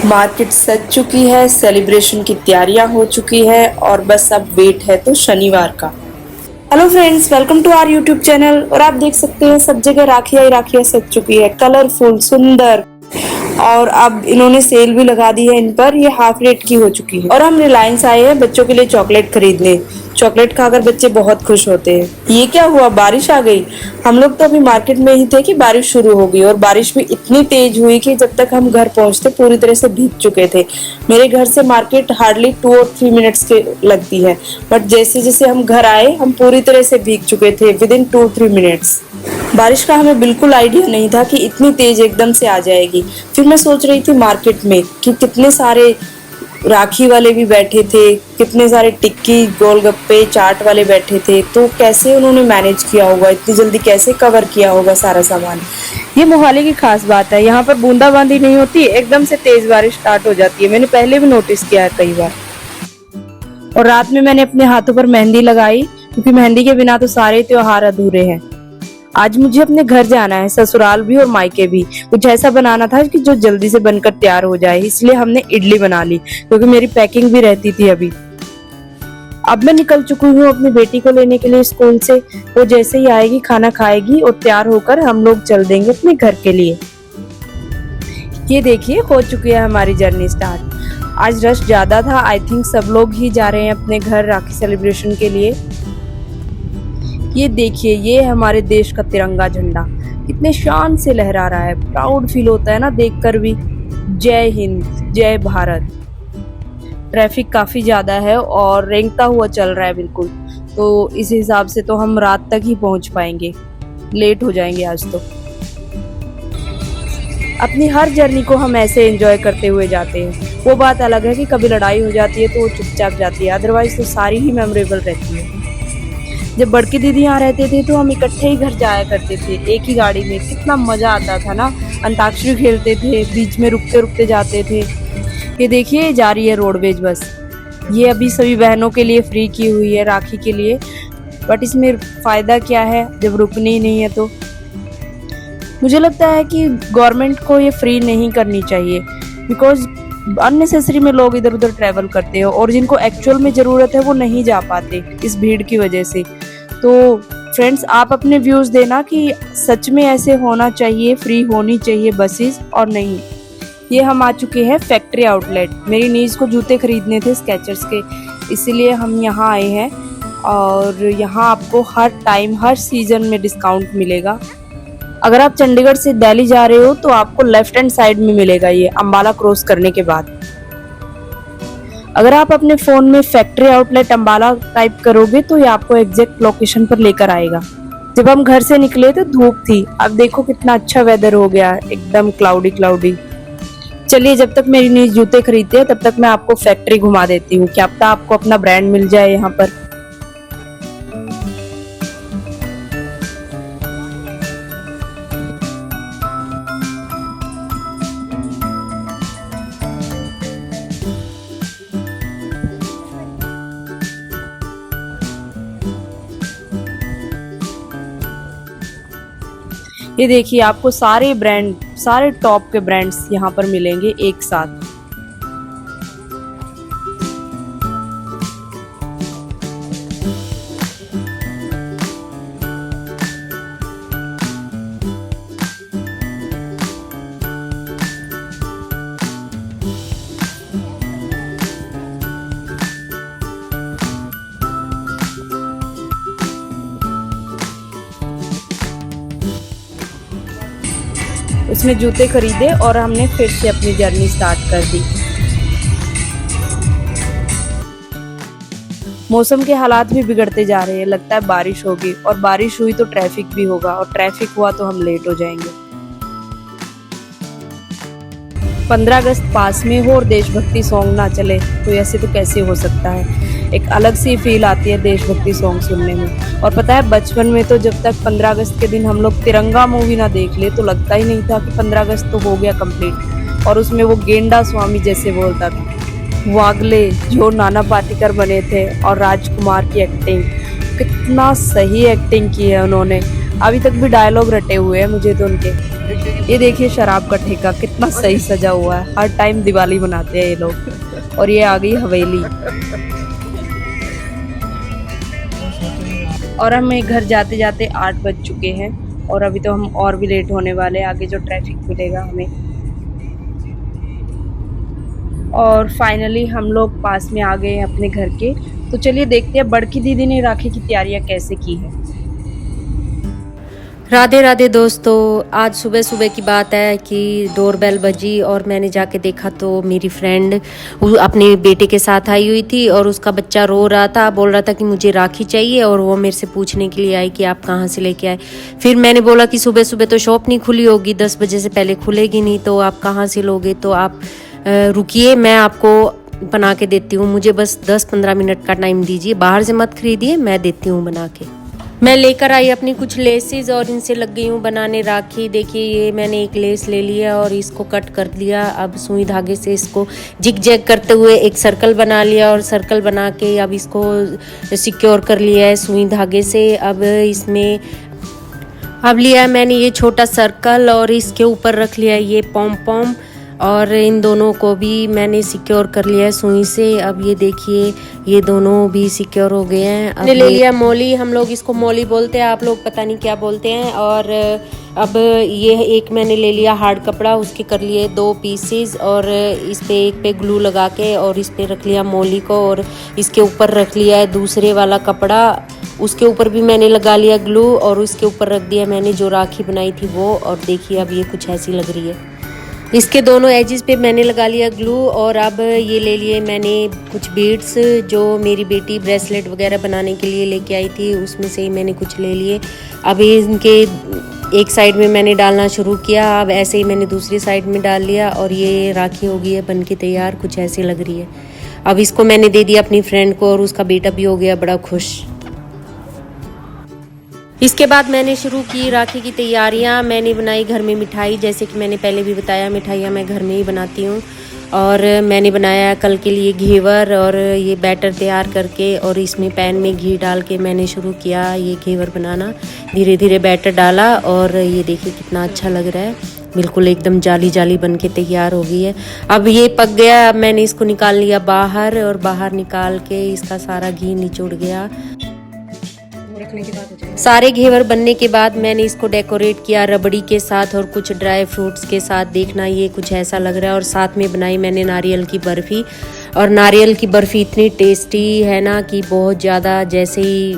Market सज चुकी है, सेलिब्रेशन की तैयारियां हो चुकी है और बस अब वेट है तो शनिवार का। Hello friends, welcome to our YouTube channel. और आप देख सकते हैं सब जगह राखियां ही राखियां सज चुकी है, कलरफुल, सुंदर। और अब इन्होंने सेल भी लगा दी है इन पर, ये हाफ रेट की हो चुकी है। और हम रिलायंस आए हैं बच्चों के लिए चॉकलेट खरीदने। चॉकलेट खाकर बच्चे बहुत खुश होते हैं। ये क्या हुआ, बारिश आ गई। हम लोग तो अभी मार्केट में ही थे कि बारिश शुरू हो गई, और बारिश भी इतनी तेज हुई कि जब तक हम घर पहुंचते पूरी तरह से भीग चुके थे। मेरे घर से मार्केट हार्डली 2 और 3 मिनट्स के लगती है, बट जैसे जैसे हम घर आए हम पूरी तरह से भीग चुके थे विद इन 2-3 मिनट्स। बारिश का हमें बिल्कुल आइडिया नहीं था कि इतनी तेज एकदम से आ जाएगी। फिर मैं सोच रही थी मार्केट में कि कितने सारे राखी वाले भी बैठे थे, कितने सारे टिक्की, गोलगप्पे, चाट वाले बैठे थे, तो कैसे उन्होंने मैनेज किया होगा, इतनी जल्दी कैसे कवर किया होगा सारा सामान। ये मोहाली की खास बात है, यहाँ पर बूंदाबांदी नहीं होती, एकदम से तेज बारिश स्टार्ट हो जाती है। मैंने पहले भी नोटिस किया है कई बार। और रात में मैंने अपने हाथों पर मेहंदी लगाई, क्योंकि मेहंदी के बिना तो सारे त्योहार अधूरे हैं। आज मुझे अपने घर जाना है, ससुराल भी और मायके भी। कुछ ऐसा बनाना था कि जो जल्दी से बनकर तैयार हो जाए, इसलिए हमने इडली बना ली, क्योंकि मेरी पैकिंग भी रहती थी अभी। अब मैं निकल चुकी हूँ अपनी बेटी को लेने के लिए स्कूल से। वो जैसे ही आएगी खाना खाएगी और तैयार होकर हम लोग चल देंगे अपने घर के लिए। ये देखिए हो चुकी है हमारी जर्नी स्टार्ट। आज रश ज्यादा था, आई थिंक सब लोग ही जा रहे हैं अपने घर राखी सेलिब्रेशन के लिए। ये देखिए, ये हमारे देश का तिरंगा झंडा कितने शान से लहरा रहा है। प्राउड फील होता है ना देखकर भी। जय हिंद, जय भारत। ट्रैफिक काफी ज्यादा है और रेंगता हुआ चल रहा है बिल्कुल, तो इस हिसाब से तो हम रात तक ही पहुंच पाएंगे, लेट हो जाएंगे आज तो। अपनी हर जर्नी को हम ऐसे एंजॉय करते हुए जाते हैं। वो बात अलग है कि कभी लड़ाई हो जाती है तो वो चुपचाप जाती है, अदरवाइज तो सारी ही मेमोरेबल रहती है। जब बड़की दीदी यहाँ रहते थे तो हम इकट्ठे ही घर जाया करते थे, एक ही गाड़ी में। कितना मजा आता था ना, अंताक्षरी खेलते थे, बीच में रुकते रुकते जाते थे। ये देखिए जा रही है रोडवेज बस। ये अभी सभी बहनों के लिए फ्री की हुई है राखी के लिए, बट इसमें फायदा क्या है जब रुकनी ही नहीं है तो। मुझे लगता है कि गवर्नमेंट को ये फ्री नहीं करनी चाहिए, बिकॉज अननेसेसरी में लोग इधर उधर ट्रैवल करते हैं और जिनको एक्चुअल में जरूरत है वो नहीं जा पाते इस भीड़ की वजह से। तो फ्रेंड्स, आप अपने व्यूज देना कि सच में ऐसे होना चाहिए, फ्री होनी चाहिए बसेस और नहीं। ये हम आ चुके हैं फैक्ट्री आउटलेट। मेरी नीज को जूते खरीदने थे स्केचर्स के, इसीलिए हम यहाँ आए हैं। और यहाँ आपको हर टाइम हर सीजन में डिस्काउंट मिलेगा। अगर आप चंडीगढ़ से दिल्ली जा रहे हो तो आपको लेफ्ट हैंड साइड में मिलेगा, ये अंबाला क्रॉस करने के बाद। अगर आप अपने फोन में फैक्ट्री आउटलेट अंबाला टाइप करोगे तो ये आपको एग्जैक्ट लोकेशन पर लेकर आएगा। जब हम घर से निकले तो धूप थी, अब देखो कितना अच्छा वेदर हो गया, एकदम क्लाउडी क्लाउडी। चलिए, जब तक मेरी नीज जूते खरीदते हैं तब तक मैं आपको फैक्ट्री घुमा देती हूँ, क्या पता आपको अपना ब्रांड मिल जाए यहाँ पर। ये देखिए, आपको सारे ब्रांड, सारे टॉप के ब्रांड्स यहाँ पर मिलेंगे एक साथ। उसने जूते खरीदे और हमने फिर से अपनी जर्नी स्टार्ट कर दी। मौसम के हालात भी बिगड़ते जा रहे हैं, लगता है बारिश होगी, और बारिश हुई तो ट्रैफिक भी होगा, और ट्रैफिक हुआ तो हम लेट हो जाएंगे। 15 अगस्त पास में हो और देशभक्ति सॉन्ग ना चले तो ऐसे तो कैसे हो सकता है। एक अलग सी फील आती है देशभक्ति सॉन्ग सुनने में। और पता है, बचपन में तो जब तक 15 अगस्त के दिन हम लोग तिरंगा मूवी ना देख ले तो लगता ही नहीं था कि 15 अगस्त तो हो गया कंप्लीट। और उसमें वो गेंडा स्वामी जैसे बोलता था, वागले जो नाना पाटेकर बने थे, और राजकुमार की एक्टिंग, कितना सही एक्टिंग की है उन्होंने। अभी तक भी डायलॉग रटे हुए हैं मुझे तो उनके। ये देखिए शराब का ठेका कितना सही सजा हुआ है। हर टाइम दिवाली मनाते हैं ये लोग। और ये आ गई हवेली। और हमें घर जाते जाते 8 बज चुके हैं और अभी तो हम और भी लेट होने वाले हैं, आगे जो ट्रैफिक मिलेगा हमें। और फाइनली हम लोग पास में आ गए हैं अपने घर के। तो चलिए देखते हैं बड़की दीदी ने राखी की तैयारियां कैसे की है। राधे राधे दोस्तों, आज सुबह सुबह की बात है कि डोरबेल बजी और मैंने जाके देखा तो मेरी फ्रेंड अपने बेटे के साथ आई हुई थी और उसका बच्चा रो रहा था, बोल रहा था कि मुझे राखी चाहिए और वो मेरे से पूछने के लिए आई कि आप कहाँ से लेके आए। फिर मैंने बोला कि सुबह सुबह तो शॉप नहीं खुली होगी, 10 बजे से पहले खुलेगी नहीं, तो आप कहाँ से लोगे, तो आप रुकिए मैं आपको बना के देती हूँ, मुझे बस 10-15 मिनट का टाइम दीजिए, बाहर से मत खरीदिए, मैं देती हूँ बना के। मैं लेकर आई अपनी कुछ लेसेस और इनसे लग गई हूँ बनाने राखी। देखिए ये मैंने एक लेस ले लिया और इसको कट कर दिया। अब सुई धागे से इसको जिग जैग करते हुए एक सर्कल बना लिया और सर्कल बना के अब इसको सिक्योर कर लिया है सुई धागे से। अब इसमें अब लिया मैंने ये छोटा सर्कल और इसके ऊपर रख लिया ये पॉम पॉम और इन दोनों को भी मैंने सिक्योर कर लिया है सुई से। अब ये देखिए ये दोनों भी सिक्योर हो गए हैं। अब ले लिया मोली, हम लोग इसको मोली बोलते हैं, आप लोग पता नहीं क्या बोलते हैं। और अब ये एक मैंने ले लिया हार्ड कपड़ा, उसके कर लिए 2 पीसेस और इस पे एक पे ग्लू लगा के और इस पे रख लिया मोली को और इसके ऊपर रख लिया है दूसरे वाला कपड़ा, उसके ऊपर भी मैंने लगा लिया ग्लू और उसके ऊपर रख दिया मैंने जो राखी बनाई थी वो। और देखिए अब ये कुछ ऐसी लग रही है। इसके दोनों एजेस पे मैंने लगा लिया ग्लू और अब ये ले लिए मैंने कुछ बीड्स जो मेरी बेटी ब्रेसलेट वगैरह बनाने के लिए लेके आई थी, उसमें से ही मैंने कुछ ले लिए। अब इनके एक साइड में मैंने डालना शुरू किया, अब ऐसे ही मैंने दूसरी साइड में डाल लिया और ये राखी हो गई है बन के तैयार, कुछ ऐसी लग रही है। अब इसको मैंने दे दिया अपनी फ्रेंड को और उसका बेटा भी हो गया बड़ा खुश। इसके बाद मैंने शुरू की राखी की तैयारियां। मैंने बनाई घर में मिठाई, जैसे कि मैंने पहले भी बताया मिठाइयाँ मैं घर में ही बनाती हूँ। और मैंने बनाया कल के लिए घेवर और ये बैटर तैयार करके और इसमें पैन में घी डाल के मैंने शुरू किया ये घेवर बनाना। धीरे धीरे बैटर डाला और ये देखिए कितना अच्छा लग रहा है, बिल्कुल एकदम जाली जाली बन के तैयार हो गई है। अब ये पक गया, अब मैंने इसको निकाल लिया बाहर और बाहर निकाल के इसका सारा घी निचोड़ गया। रखने के बाद सारे घेवर बनने के बाद मैंने इसको डेकोरेट किया रबड़ी के साथ और कुछ ड्राई फ्रूट्स के साथ। देखना ये कुछ ऐसा लग रहा है। और साथ में बनाई मैंने नारियल की बर्फ़ी और नारियल की बर्फ़ी इतनी टेस्टी है ना कि बहुत ज़्यादा, जैसे ही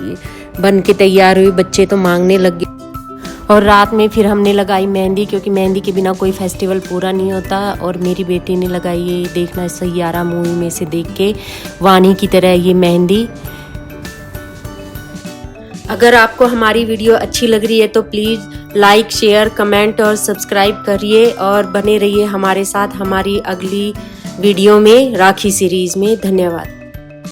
बन के तैयार हुई बच्चे तो मांगने लग गए। और रात में फिर हमने लगाई मेहंदी, क्योंकि मेहंदी के बिना कोई फेस्टिवल पूरा नहीं होता। और मेरी बेटी ने लगाई ये, देखना सैयारा मूवी में से देख के वानी की तरह ये मेहंदी। अगर आपको हमारी वीडियो अच्छी लग रही है तो प्लीज़ लाइक, शेयर, कमेंट और सब्सक्राइब करिए और बने रहिए हमारे साथ हमारी अगली वीडियो में राखी सीरीज़ में। धन्यवाद।